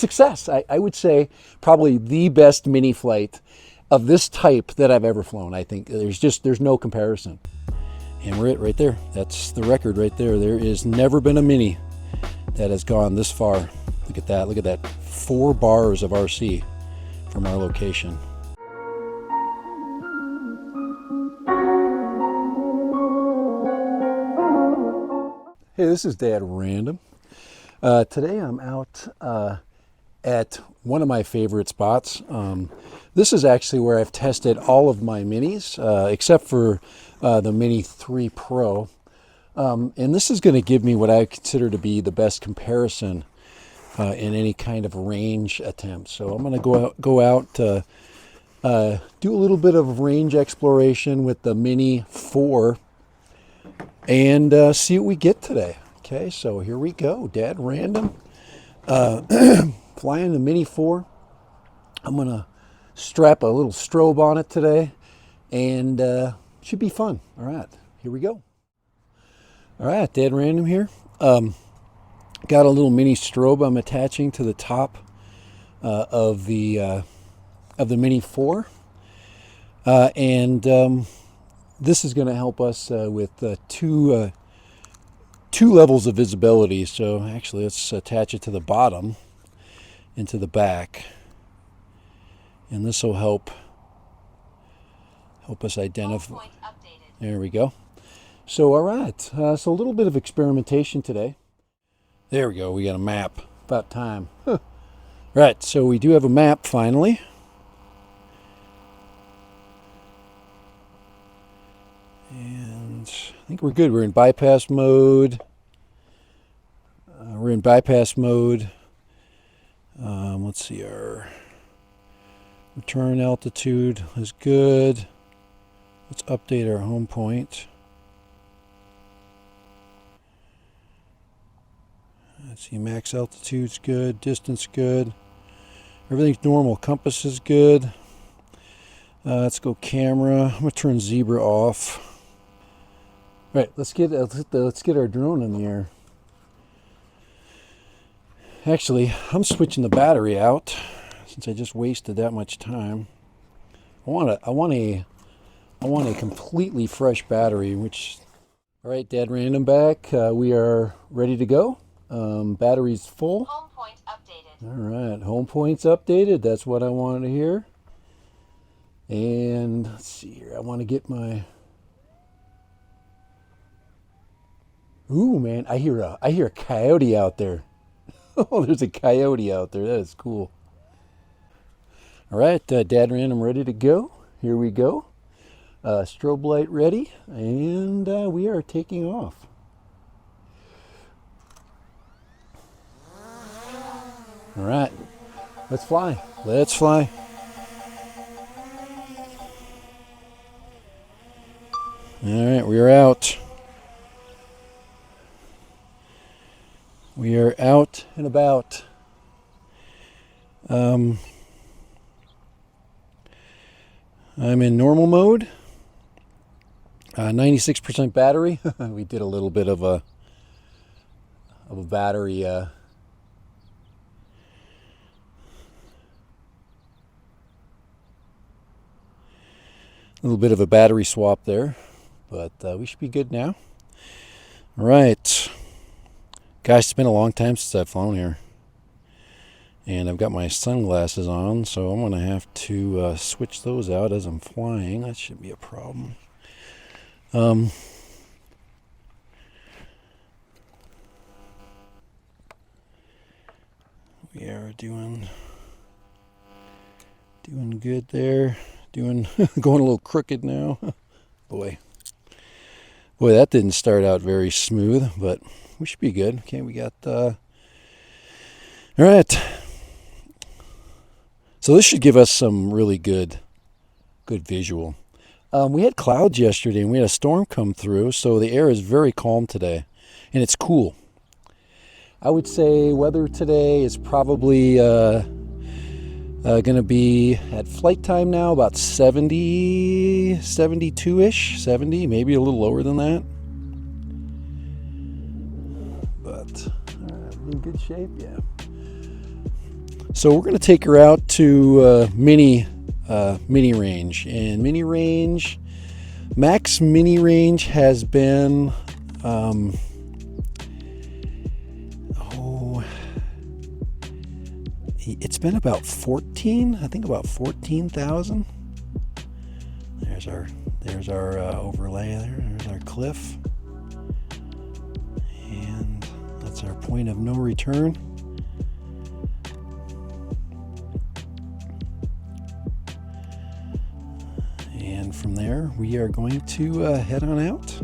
Success. I would say probably the best mini flight of this type that I've ever flown. I think there's no comparison. And we're right there. That's the record right there. There is never been a mini that has gone this far. Look at that. Look at that. 4 bars of RC from our location. Hey, this is Dad Random. Today I'm out at one of my favorite spots. This is actually where I've tested all of my minis, except for the Mini 3 Pro. And this is going to give me what I consider to be the best comparison in any kind of range attempt. So I'm going to go out do a little bit of range exploration with the Mini 4 and see what we get today. Okay, so here we go. Dad Random. Flying the Mini 4. I'm going to strap a little strobe on it today, and should be fun. All right, here we go. All right, Dad Random here. Got a little mini strobe I'm attaching to the top of the Mini 4, and this is going to help us with two levels of visibility. So actually, let's attach it to the bottom into the back, and this will help us identify. There we go. So all right, so a little bit of experimentation today. There we go. We got a map. About time. Right, so we do have a map finally. And I think we're good. We're in bypass mode. Let's see, our return altitude is good. Let's update our home point. Let's see, max altitude's good, distance good. Everything's normal. Compass is good. Let's go camera. I'm gonna turn zebra off. Right, let's get our drone in the air. Actually, I'm switching the battery out since I just wasted that much time. I want a completely fresh battery. All right, Dad Random back. We are ready to go. Battery's full. Home point updated. All right, home point's updated. That's what I wanted to hear. And let's see here. I want to get my. Ooh, man! I hear a coyote out there. Oh, there's a coyote out there. That is cool. All right, Dad Random ready to go. Here we go. Strobe light ready, and we are taking off. All right, let's fly. Let's fly. All right, we are out. We are out and about. I'm in normal mode. 96% battery. We did a little bit of a battery. A little bit of a battery swap there, but we should be good now. All right. Guys, it's been a long time since I've flown here. And I've got my sunglasses on, so I'm going to have to switch those out as I'm flying. That shouldn't be a problem. We are doing good there. Going a little crooked now. Boy, that didn't start out very smooth, but we should be good. Okay, we got all right. So this should give us some really good visual. We had clouds yesterday and we had a storm come through, so the air is very calm today, and it's cool. I would say weather today is probably going to be at flight time now about 70, 72-ish, 70, maybe a little lower than that. But in good shape, yeah. So we're going to take her out to mini range, and mini range, max mini range has been it's been about 14, I think about 14,000. There's our overlay there. There's our cliff, and that's our point of no return. And from there, we are going to head on out.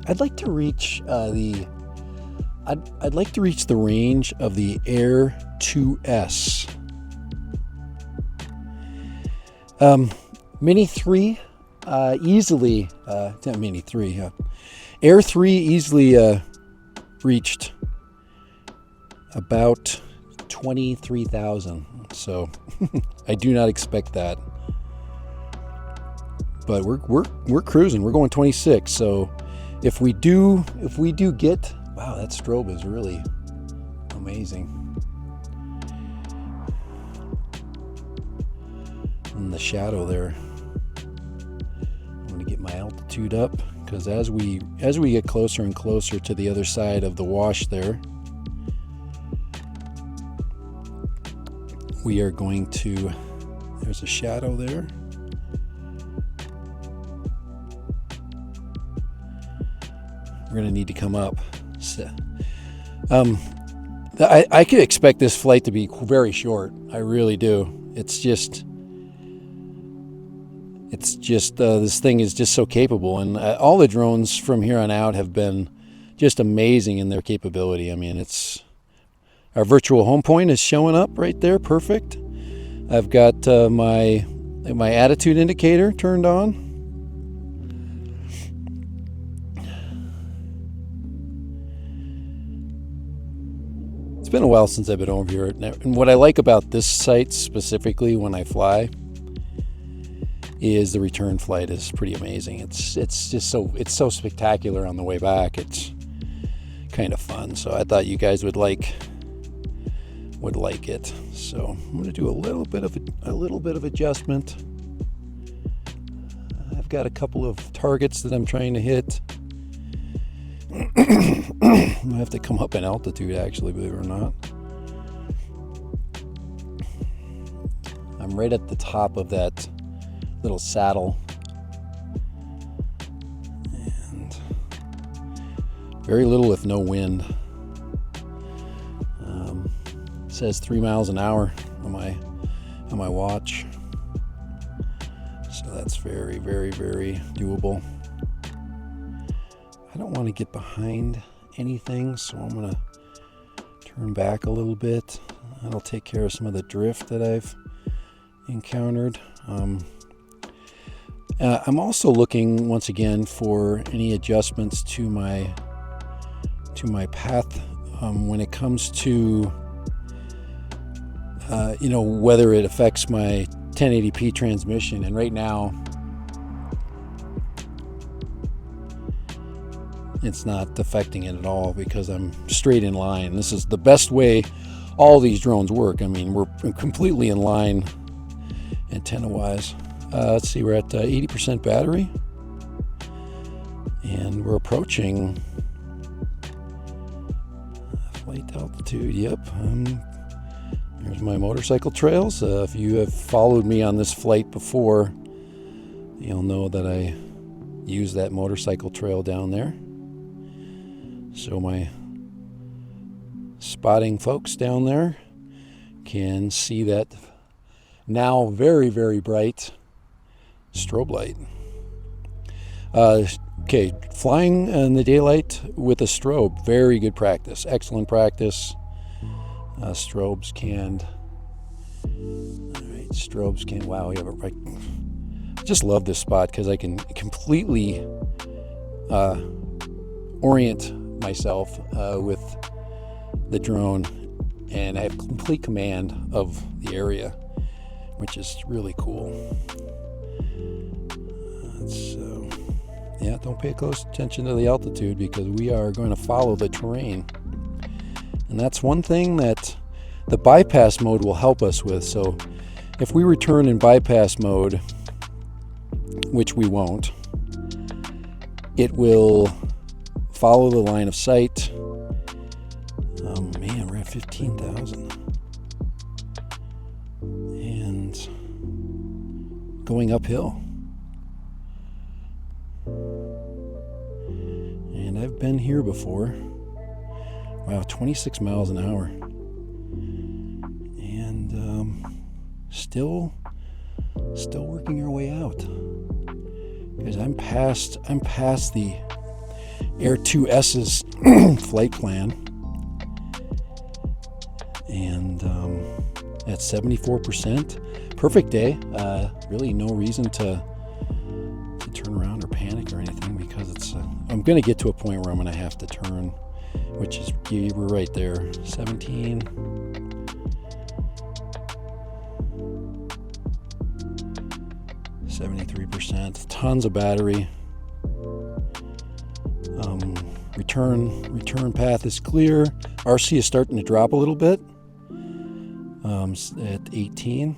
I'd like to reach I'd like to reach the range of the Air 2S. Mini 3 easily, not Mini 3, Air 3 easily reached about 23,000. So I do not expect that. But we're cruising. We're going 26. So if we do get, wow, that strobe is really amazing. In the shadow there. I'm going to get my altitude up, because as we get closer and closer to the other side of the wash there, we are going to, there's a shadow there. We're going to need to come up. So, I could expect this flight to be very short. I really do. It's just this thing is just so capable, and all the drones from here on out have been just amazing in their capability. I mean, it's our virtual home point is showing up right there, perfect. I've got my attitude indicator turned on. It's been a while since I've been over here, and what I like about this site specifically when I fly is the return flight is pretty amazing. It's just so spectacular on the way back. It's kind of fun. So I thought you guys would like it. So I'm going to do a little bit of adjustment. I've got a couple of targets that I'm trying to hit. I have to come up in altitude, actually, believe it or not. I'm right at the top of that little saddle, and very little if no wind. It says 3 miles an hour on my watch, so that's very, very, very doable. I don't want to get behind anything, so I'm going to turn back a little bit. That'll take care of some of the drift that I've encountered. I'm also looking once again for any adjustments to my path when it comes to whether it affects my 1080p transmission. And right now it's not affecting it at all because I'm straight in line. This is the best way all these drones work. I mean, we're completely in line antenna wise. Let's see, we're at 80% battery, and we're approaching flight altitude. Yep. There's my motorcycle trails. If you have followed me on this flight before, you'll know that I use that motorcycle trail down there. So my spotting folks down there can see that now very, very bright strobe light. Okay, flying in the daylight with a strobe, very good practice, excellent practice. Strobes can, all right, strobes can, wow, we have it right. I just love this spot because I can completely orient myself with the drone, and I have complete command of the area, which is really cool. So yeah, don't pay close attention to the altitude because we are going to follow the terrain. And that's one thing that the bypass mode will help us with. So if we return in bypass mode, which we won't, it will follow the line of sight. Oh man, we're at 15,000. And going uphill. And I've been here before. Wow, 26 miles an hour. And still working our way out. Because I'm past the Air 2S's flight plan. And at 74%. Perfect day. Really no reason to turn around or panic or anything, because it's I'm going to get to a point where I'm going to have to turn, which is, we're right there, 17. %, tons of battery. Return path is clear. RC is starting to drop a little bit. At 18,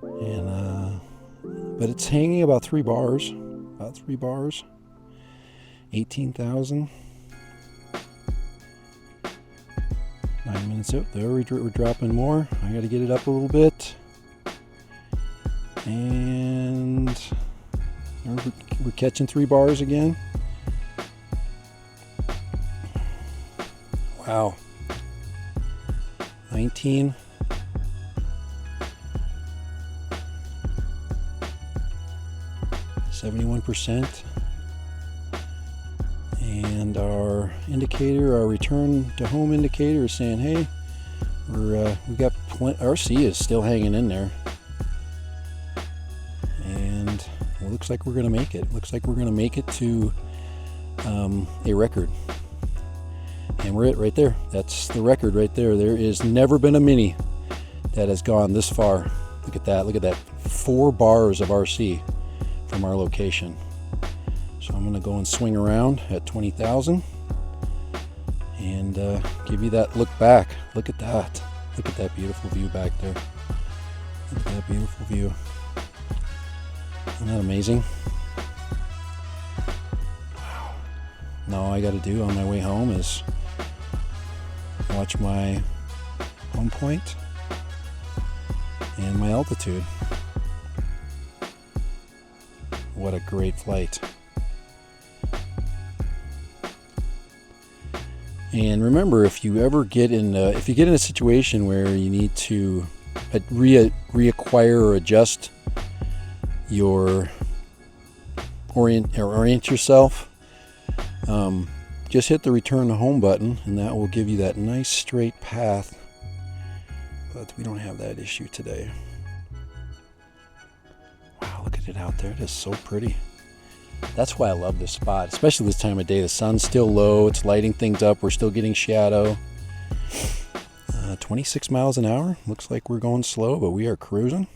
and but it's hanging about 3 bars. 18,000. 9 minutes out. There we're dropping more. I got to get it up a little bit. And we're catching 3 bars again. Wow. 19. %. And our indicator, our return to home indicator, is saying, hey, we got RC is still hanging in there. And it looks like we're going to make it. Looks like we're going to make it to a record. And we're right there. That's the record right there. There is never been a Mini that has gone this far. Look at that. Look at that. 4 bars of RC from our location. So I'm going to go and swing around at 20,000 and give you that look back. Look at that. Look at that beautiful view back there. Look at that beautiful view. Isn't that amazing? Wow. Now all I got to do on my way home is watch my home point and my altitude. What a great flight. And remember, if you ever get in a situation where you need to reacquire or adjust your orient yourself, just hit the return to home button, and that will give you that nice straight path. But we don't have that issue today. Wow, look at it out there. It is so pretty. That's why I love this spot, especially this time of day. The sun's still low. It's lighting things up. We're still getting shadow. 26 miles an hour. Looks like we're going slow, but we are cruising.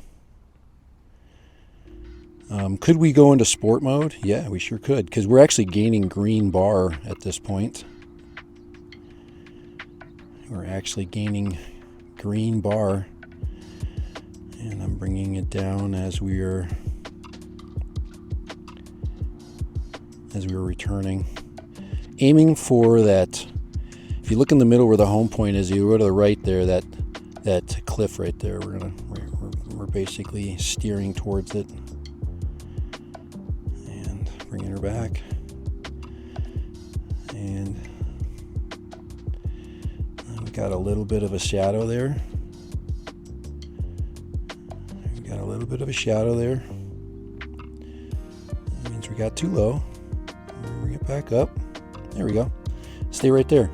Could we go into sport mode? Yeah, we sure could, because we're actually gaining green bar at this point. We're actually gaining green bar, and I'm bringing it down as we are returning, aiming for that. If you look in the middle where the home point is, you go to the right there, that cliff right there. We're basically steering towards it. Bringing her back, and we got a little bit of a shadow there. That means we got too low. Bring it back up. There we go. Stay right there.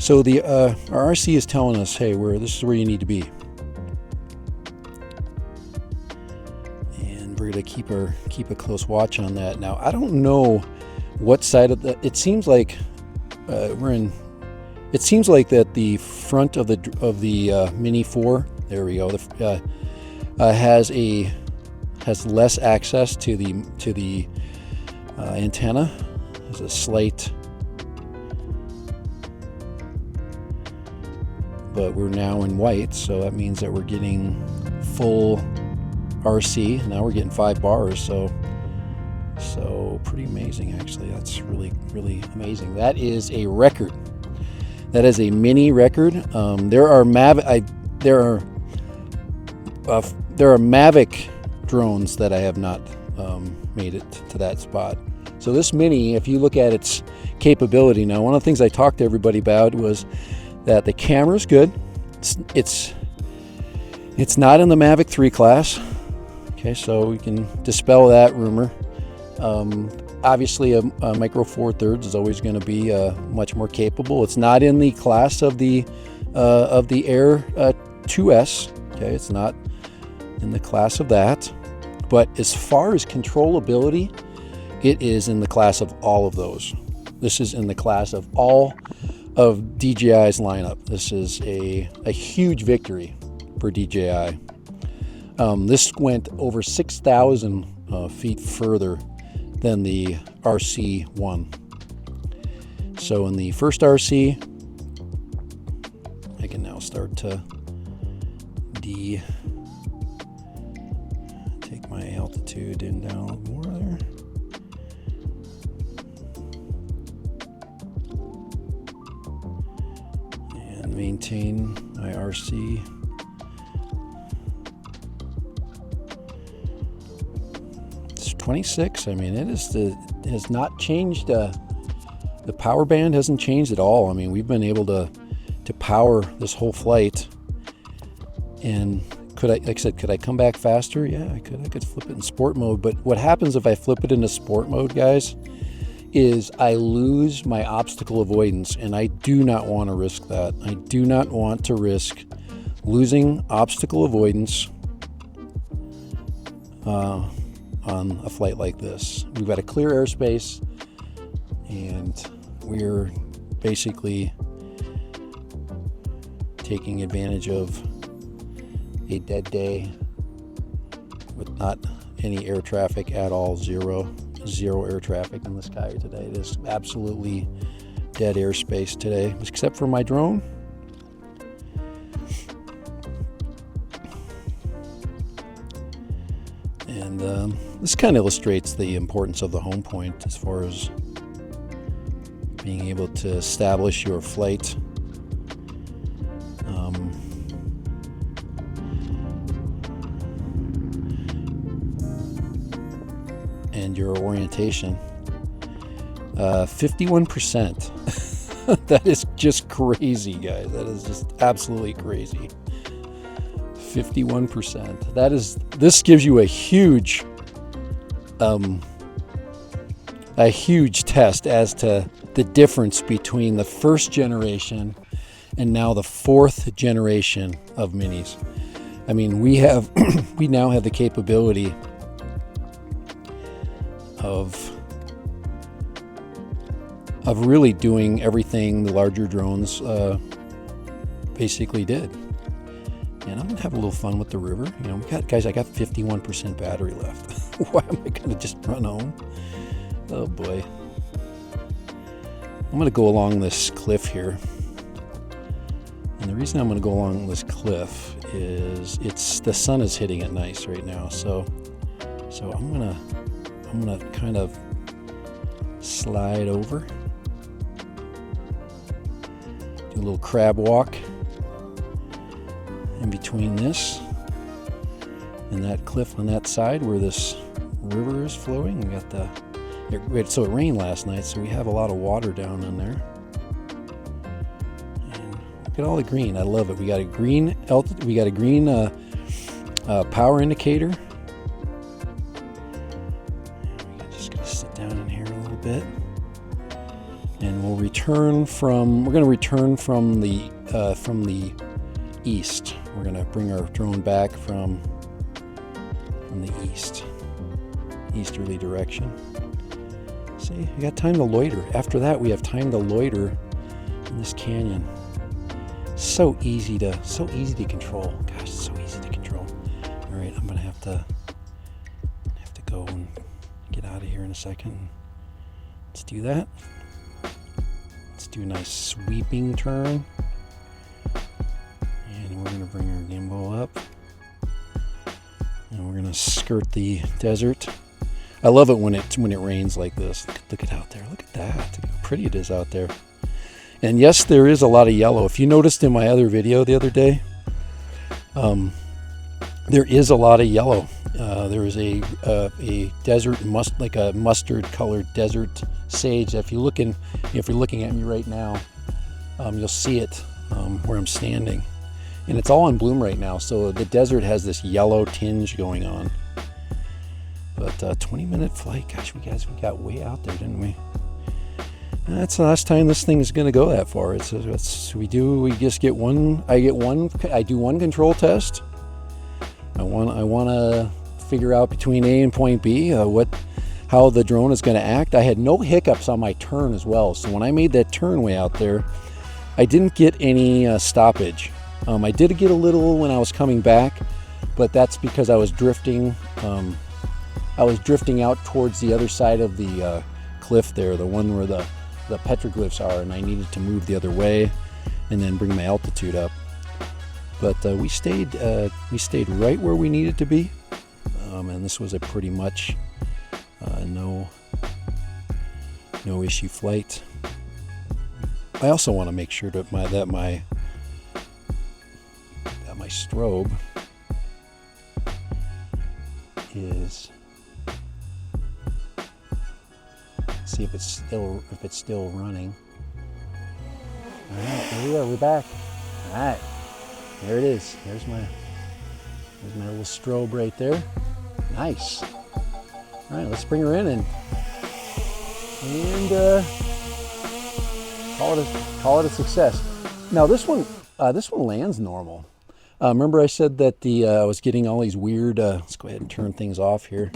So the our RC is telling us, hey, this is where you need to be. We're going to keep a close watch on that. Now, I don't know what side of the. It seems like It seems like that the front of the Mini 4. There we go. Has less access to the antenna. There's a slight but we're now in white, so that means that we're getting full RC. Now we're getting 5 bars, so pretty amazing actually. That's really amazing. That is a record. That is a mini record. There are Mavic drones that I have not made it to that spot. So this Mini, if you look at its capability now, one of the things I talked to everybody about was that the camera's good. It's not in the Mavic 3 class. Okay, so we can dispel that rumor. Obviously, a Micro Four Thirds is always going to be much more capable. It's not in the class of the Air 2S. Okay, it's not in the class of that. But as far as controllability, it is in the class of all of those. This is in the class of all of DJI's lineup. This is a huge victory for DJI. This went over 6,000 feet further than the RC1. So in the first RC, I can now start to take my altitude and down a little more there. And maintain my RC. It's 26. I mean, it has not changed. The power band hasn't changed at all. I mean, we've been able to power this whole flight. And like I said, could I come back faster? Yeah, I could. I could flip it in sport mode. But what happens if I flip it into sport mode, guys, is I lose my obstacle avoidance, and I do not want to risk that. I do not want to risk losing obstacle avoidance on a flight like this. We've got a clear airspace, and we're basically taking advantage of a dead day with not any air traffic at all. Zero air traffic in the sky today. It is absolutely dead airspace today, except for my drone. And this kind of illustrates the importance of the home point as far as being able to establish your flight. And your orientation. 51%. That is just crazy, guys. That is just absolutely crazy. 51%. This gives you a huge test as to the difference between the first generation and now the 4th generation of minis. I mean, we now have the capability of really doing everything the larger drones basically did. And I'm gonna have a little fun with the river. You know, I got 51% battery left. Why am I gonna just run home? Oh boy. I'm gonna go along this cliff here. And the reason I'm gonna go along this cliff is the sun is hitting it nice right now. So I'm gonna kind of slide over, do a little crab walk in between this and that cliff on that side where this river is flowing. We got so it rained last night, so we have a lot of water down in there. And look at all the green. I love it. We got a green power indicator. Bit, and we're going to return from the east. We're going to bring our drone back from the easterly direction. See, we got time to loiter. After that, we have time to loiter in this canyon. So easy to control. Gosh, it's so easy to control. All right, I'm gonna have to go and get out of here in a second. Let's do that. Let's do a nice sweeping turn. gonna skirt the desert. I love it when it rains like this. Look at out there. Look at that. Look how pretty it is out there. And yes, there is a lot of yellow. If you noticed in my other video the other day, there is a lot of yellow. There is a desert like a mustard colored desert sage. If you're looking at me right now, you'll see it where I'm standing, and it's all in bloom right now. So the desert has this yellow tinge going on. But 20-minute flight, gosh, we got way out there, didn't we? That's the last time this thing is going to go that far. We just get one. I do one control test. I want to figure out between A and point B how the drone is going to act. I had no hiccups on my turn as well. So when I made that turn way out there, I didn't get any stoppage. I did get a little when I was coming back, but that's because I was drifting. I was drifting out towards the other side of the cliff there, the one where the petroglyphs are, and I needed to move the other way and then bring my altitude up. But we stayed right where we needed to be, and this was a pretty much no issue flight. I also want to make sure that my strobe is, see if it's still running. All right, here we are. We're back. All right, there it is. There's my little strobe right there. Nice. All right, let's bring her in and call it a success. Now this one lands normal. Remember I said that I was getting all these weird. Let's go ahead and turn things off here.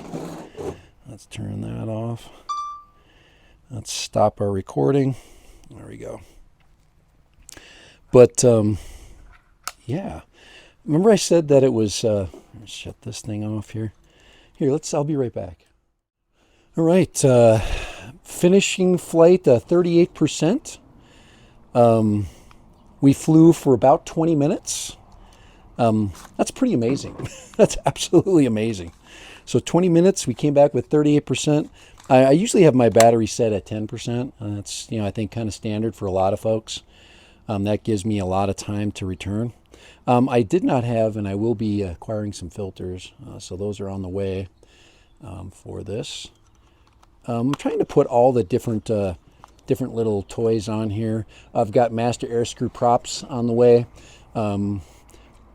Let's turn that off. Let's stop our recording. There we go. But yeah, remember I said that it was. Let's shut this thing off here. Here, I'll be right back. All right, finishing flight 38%. We flew for about 20 minutes. That's pretty amazing. That's absolutely amazing. So 20 minutes, we came back with 38%. I usually have my battery set at 10%. That's, I think kind of standard for a lot of folks. That gives me a lot of time to return. I did not have, and I will be acquiring some filters. So those are on the way for this. I'm trying to put all the different little toys on here. I've got master air screw props on the way.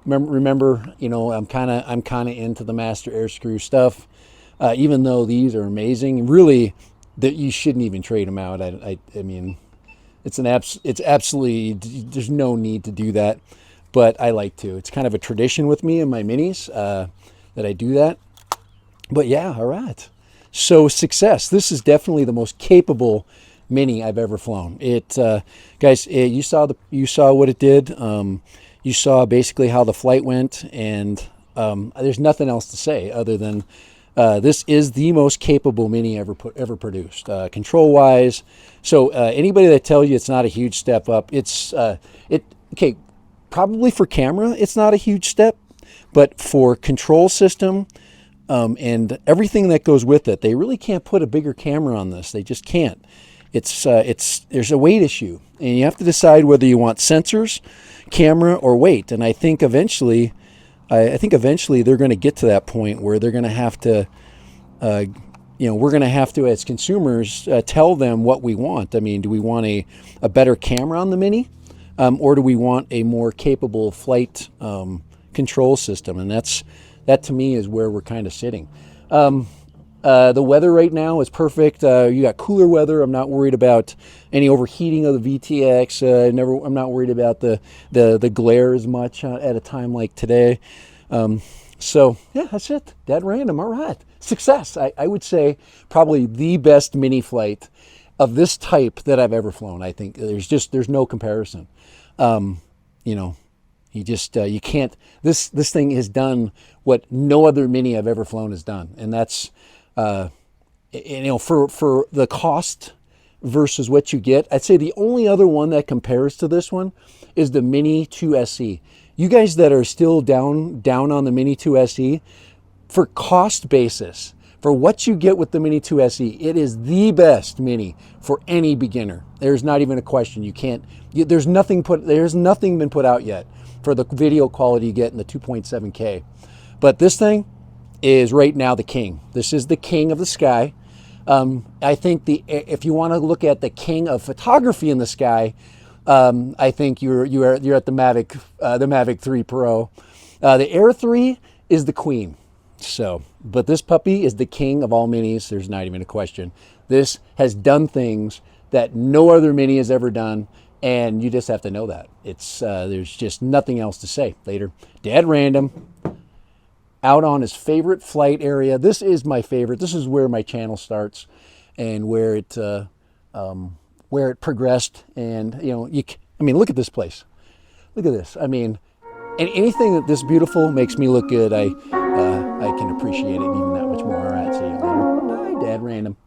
Remember, I'm kind of into the master air screw stuff. Even though these are amazing, really, that you shouldn't even trade them out. I mean, it's absolutely, there's no need to do that, but I like to. It's kind of a tradition with me and my minis that I do that. But yeah, all right. So success. This is definitely the most capable Mini I've ever flown. Guys, you saw what it did. You saw basically how the flight went, and there's nothing else to say other than this is the most capable Mini ever produced, control-wise. So anybody that tells you it's not a huge step up, okay, probably for camera it's not a huge step, but for control system and everything that goes with it, they really can't put a bigger camera on this. They just can't. There's a weight issue, and you have to decide whether you want sensors, camera, or weight. And I think eventually they're going to get to that point where they're going to have to, we're going to have to, as consumers, tell them what we want. I mean, do we want a better camera on the Mini, or do we want a more capable flight control system? And that to me is where we're kind of sitting. The weather right now is perfect. You got cooler weather. I'm not worried about any overheating of the VTX. I'm not worried about the glare as much at a time like today. So yeah, that's it. Dead random. All right. Success. I would say probably the best mini flight of this type that I've ever flown. I think there's no comparison. You can't, this thing has done what no other Mini I've ever flown has done. And that's, for the cost versus what you get, I'd say the only other one that compares to this one is the Mini 2 SE. You guys that are still down on the Mini 2 SE, for cost basis, for what you get with the Mini 2 SE, it is the best Mini for any beginner. There's not even a question. You can't. There's nothing been put out yet for the video quality you get in the 2.7K. But this thing is right now the king. This is the king of the sky. I think if you want to look at the king of photography in the sky, I think you're at the Mavic 3 Pro. The Air 3 is the queen. So, but this puppy is the king of all minis. There's not even a question. This has done things that no other Mini has ever done, and you just have to know that. It's there's just nothing else to say. Later, Dad Random out on his favorite flight area. This is my favorite. This is where my channel starts, and where it progressed. And you know, I mean, look at this place. Look at this. I mean, and anything that this beautiful makes me look good, I can appreciate it even that much more. All right, see you later. Bye, Dad Random.